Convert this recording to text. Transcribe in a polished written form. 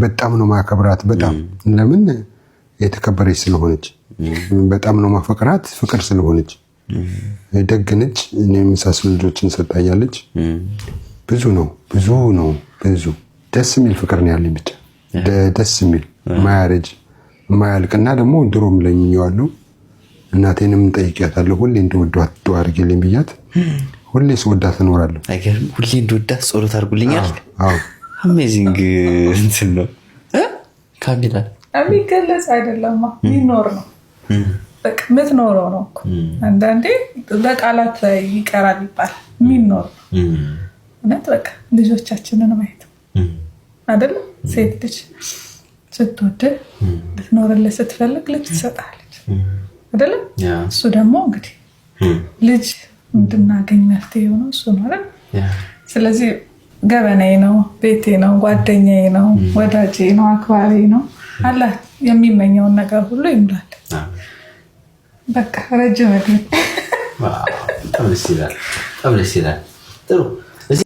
በጣም ነው ማከብራት በጣም ለምን የተከበረች ስለሆነች በጣም ነው ማፈቅራት ፍቅር ስለሆነች ደግነች እኔም ሳስል ልጆችን ሰጣያለች ብዙ ደስ የሚል ፍቅር ነው ያለኝ ብቻ ደስ የሚል ማያረጅ ማያልቅና ደግሞ ድሮም ለምኜዋለሁ እናቴንም ጠይቂያታለሁ ሁሌ እንደወዷት ዱአ አድርጊልኝ ብያት ሁሌ ስወዳት እኖራለሁ አይገርም ሁሌ እንደወዳት ጸሎት አድርጉልኛል አዎ አሜዚንግ እንትን ነው ካሚላ የሚገለጽ አይደለም ሚኖር ነው በቃ ምትኖረው ነው አንዳንዴ በቃላት ይቀራል ይባል ሚኖር እውነት በቃ ልጆቻችንን ማየት አይደል ሴት ልጅ ስትወድ ልትኖርልህ ስትፈልግ ልጅ ትሰጣለች አይደል እሱ ደግሞ እንግዲህ ልጅ እንድናገኝ መፍትሄ ነው እሱ ነው አይደል ስለዚህ ገበናዬ ነው ቤቴ ነው ጓደኛዬ ነው ወዳጄ ነው አክባሪ ነው አላህ የሚመኘውን ነገር ሁሉ ይሙላል በቃ ረጅም እድሜ ዋው ተብለሲላል ጥሩ